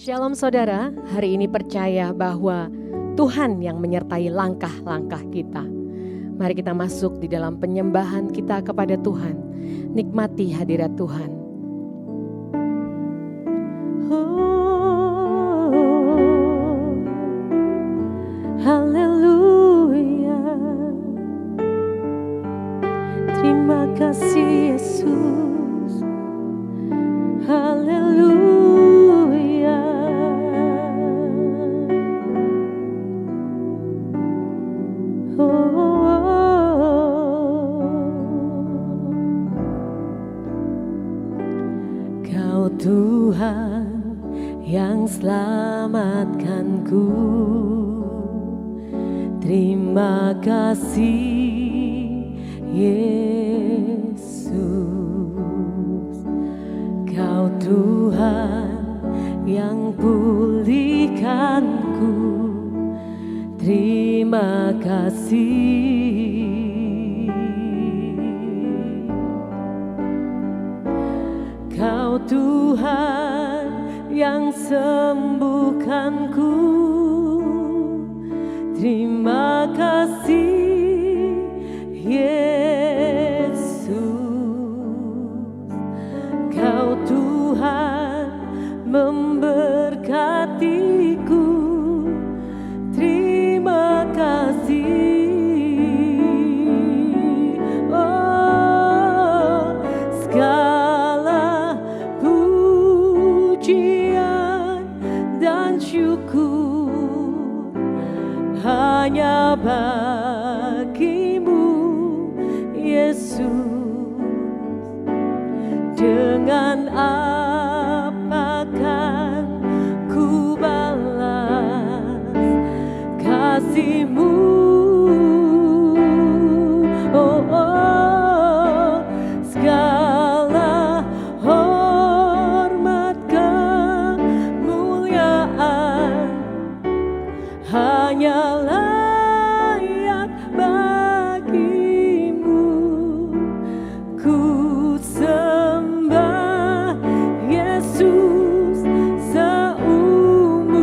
Shalom saudara, hari ini percaya bahwa Tuhan yang menyertai langkah-langkah kita. Mari kita masuk di dalam penyembahan kita kepada Tuhan. Nikmati hadirat Tuhan. Haleluya. Terima kasih Yesus. Haleluya. Kau Tuhan yang selamatkanku. Terima kasih Yesus. Kau Tuhan yang pulihkanku. Terima kasih. Kau Tuhan yang sembuhkanku. Terima kasih Yesus. Kau Tuhan memberkatiku. Terima kasih. Oh, segala pujian dan syukur hanya bagimu Yesus. Dengan apa kan ku balas kasih-Mu? Oh, oh, segala hormat kemuliaan hanya layak bagimu. Ku sembah Yesus seumur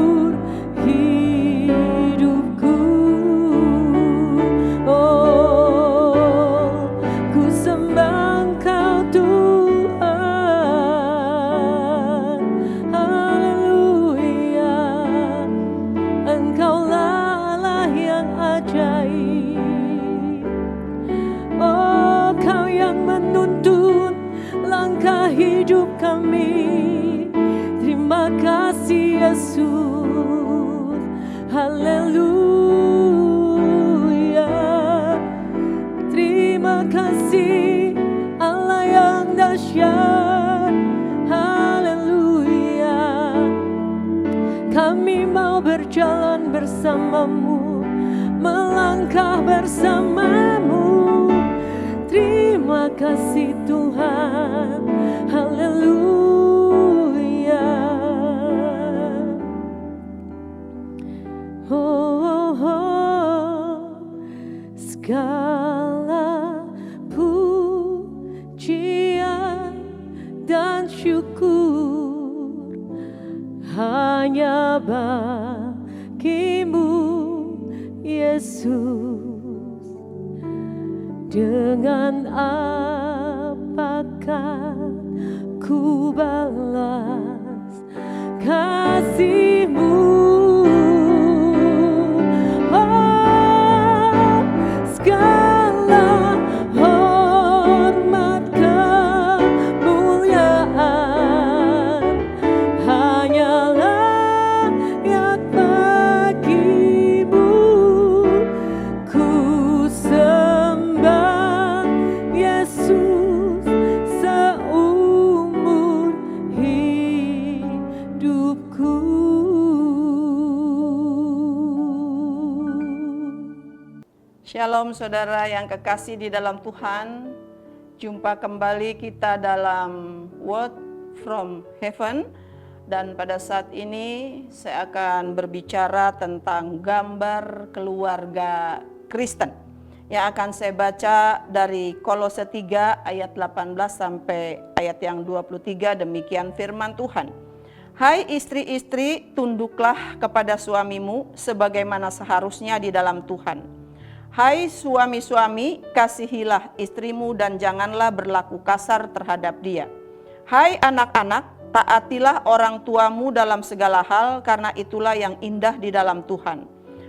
kami. Terima kasih Yesus, haleluya. Terima kasih Allah yang dahsyat, haleluya. Kami mau berjalan bersamamu, melangkah bersamamu. Terima kasih Tuhan, haleluya. Oh, oh, oh. Segala pujian dan syukur hanya bagimu Yesus. Dengan apakah ku balas kasih-Mu? Oh, segala hormat kemuliaan hanyalah layak bagi-Mu. Ku sembah Yesus seumur hidupku. Shalom saudara yang kekasih di dalam Tuhan. Jumpa kembali kita dalam Word from Heaven. Dan pada saat ini saya akan berbicara tentang gambar keluarga Kristen, yang akan saya baca dari Kolose 3 ayat 18 sampai ayat yang 23. Demikian firman Tuhan. Hai istri-istri, tunduklah kepada suamimu sebagaimana seharusnya di dalam Tuhan. Hai suami-suami, kasihilah istrimu dan janganlah berlaku kasar terhadap dia. Hai anak-anak, taatilah orang tuamu dalam segala hal, karena itulah yang indah di dalam Tuhan.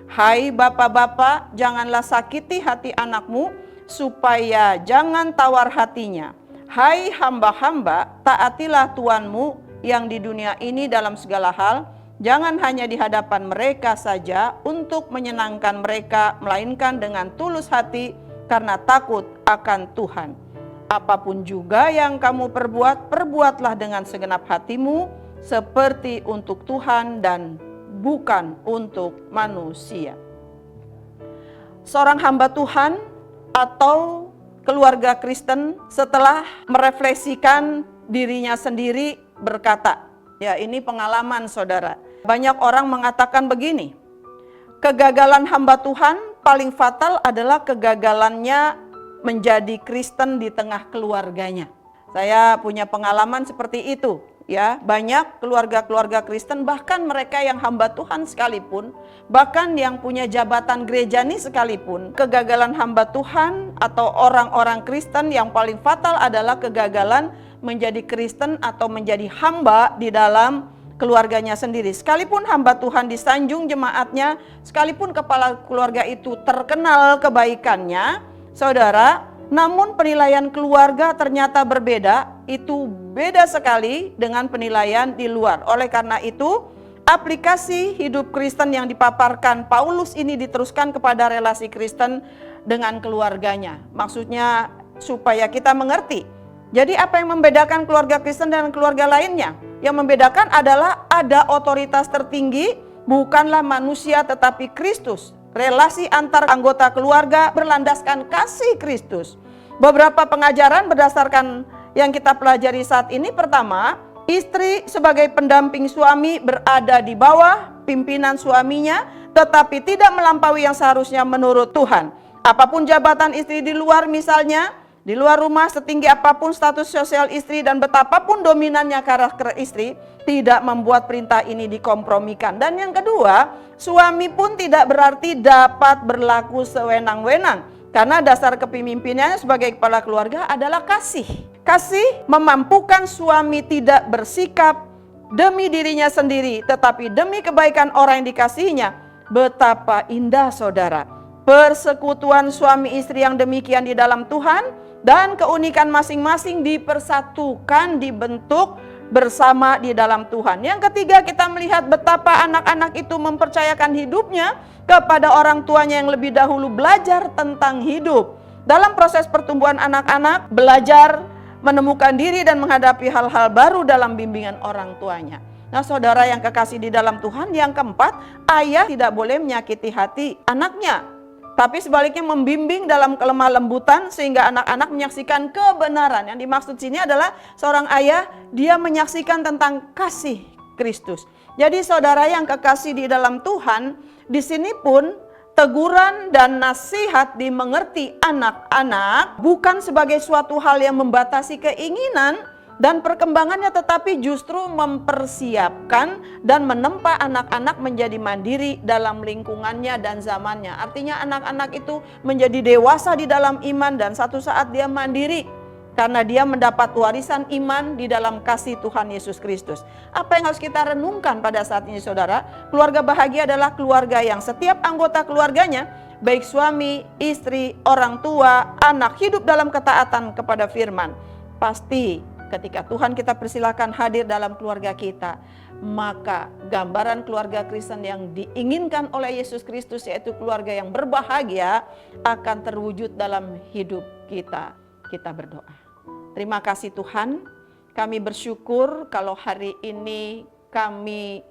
Hai bapak-bapak, janganlah sakiti hati anakmu, supaya jangan tawar hatinya. Hai hamba-hamba, taatilah tuanmu yang di dunia ini dalam segala hal, jangan hanya di hadapan mereka saja untuk menyenangkan mereka, melainkan dengan tulus hati karena takut akan Tuhan. Apapun juga yang kamu perbuat, perbuatlah dengan segenap hatimu, seperti untuk Tuhan dan bukan untuk manusia. Seorang hamba Tuhan atau keluarga Kristen setelah merefleksikan dirinya sendiri berkata, ya ini pengalaman saudara. Banyak orang mengatakan begini, kegagalan hamba Tuhan paling fatal adalah kegagalannya menjadi Kristen di tengah keluarganya. Saya punya pengalaman seperti itu. Ya, banyak keluarga-keluarga Kristen, bahkan mereka yang hamba Tuhan sekalipun, bahkan yang punya jabatan gerejani sekalipun, kegagalan hamba Tuhan atau orang-orang Kristen yang paling fatal adalah kegagalan menjadi Kristen atau menjadi hamba di dalam keluarganya sendiri. Sekalipun hamba Tuhan disanjung jemaatnya, sekalipun kepala keluarga itu terkenal kebaikannya, saudara, namun penilaian keluarga ternyata berbeda. Itu beda sekali dengan penilaian di luar. Oleh karena itu, aplikasi hidup Kristen yang dipaparkan Paulus ini diteruskan kepada relasi Kristen dengan keluarganya. Maksudnya supaya kita mengerti. Jadi apa yang membedakan keluarga Kristen dan keluarga lainnya? Yang membedakan adalah ada otoritas tertinggi, bukanlah manusia tetapi Kristus. Relasi antar anggota keluarga berlandaskan kasih Kristus. Beberapa pengajaran berdasarkan yang kita pelajari saat ini. Pertama, istri sebagai pendamping suami berada di bawah pimpinan suaminya, tetapi tidak melampaui yang seharusnya menurut Tuhan. Apapun jabatan istri di luar misalnya, di luar rumah, setinggi apapun status sosial istri dan betapapun dominannya karakter istri, tidak membuat perintah ini dikompromikan. Dan yang kedua, suami pun tidak berarti dapat berlaku sewenang-wenang, karena dasar kepemimpinannya sebagai kepala keluarga adalah kasih. Kasih memampukan suami tidak bersikap demi dirinya sendiri, tetapi demi kebaikan orang yang dikasihinya. Betapa indah saudara, persekutuan suami istri yang demikian di dalam Tuhan, dan keunikan masing-masing dipersatukan, dibentuk bersama di dalam Tuhan. Yang ketiga, kita melihat betapa anak-anak itu mempercayakan hidupnya kepada orang tuanya yang lebih dahulu belajar tentang hidup. Dalam proses pertumbuhan anak-anak, belajar menemukan diri dan menghadapi hal-hal baru dalam bimbingan orang tuanya. Nah, saudara yang kekasih di dalam Tuhan, yang keempat, ayah tidak boleh menyakiti hati anaknya, tapi sebaliknya membimbing dalam kelemah lembutan sehingga anak-anak menyaksikan kebenaran. Yang dimaksud sini adalah seorang ayah, dia menyaksikan tentang kasih Kristus. Jadi saudara yang kekasih di dalam Tuhan, di sini pun teguran dan nasihat dimengerti anak-anak bukan sebagai suatu hal yang membatasi keinginan dan perkembangannya, tetapi justru mempersiapkan dan menempa anak-anak menjadi mandiri dalam lingkungannya dan zamannya. Artinya anak-anak itu menjadi dewasa di dalam iman dan satu saat dia mandiri karena dia mendapat warisan iman di dalam kasih Tuhan Yesus Kristus. Apa yang harus kita renungkan pada saat ini saudara? Keluarga bahagia adalah keluarga yang setiap anggota keluarganya, baik suami, istri, orang tua, anak, hidup dalam ketaatan kepada firman. Pasti ketika Tuhan kita persilakan hadir dalam keluarga kita, maka gambaran keluarga Kristen yang diinginkan oleh Yesus Kristus, yaitu keluarga yang berbahagia, akan terwujud dalam hidup kita. Kita berdoa. Terima kasih Tuhan, kami bersyukur kalau hari ini kami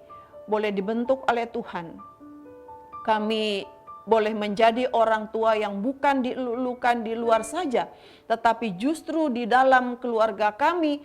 boleh dibentuk oleh Tuhan. Kami boleh menjadi orang tua yang bukan dilulukan di luar saja, tetapi justru di dalam keluarga kami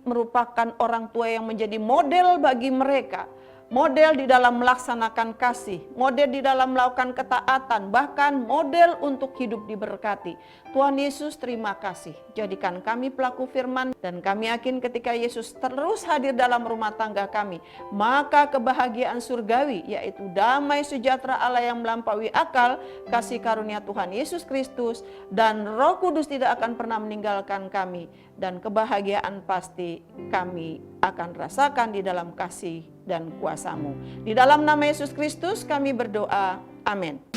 merupakan orang tua yang menjadi model bagi mereka. Model di dalam melaksanakan kasih, model di dalam melakukan ketaatan, bahkan model untuk hidup diberkati. Tuhan Yesus, terima kasih. Jadikan kami pelaku firman, dan kami yakin ketika Yesus terus hadir dalam rumah tangga kami, maka kebahagiaan surgawi, yaitu damai sejahtera Allah yang melampaui akal, kasih karunia Tuhan Yesus Kristus, dan Roh Kudus tidak akan pernah meninggalkan kami. Dan kebahagiaan pasti kami akan rasakan di dalam kasih dan kuasa-Mu. Di dalam nama Yesus Kristus kami berdoa. Amin.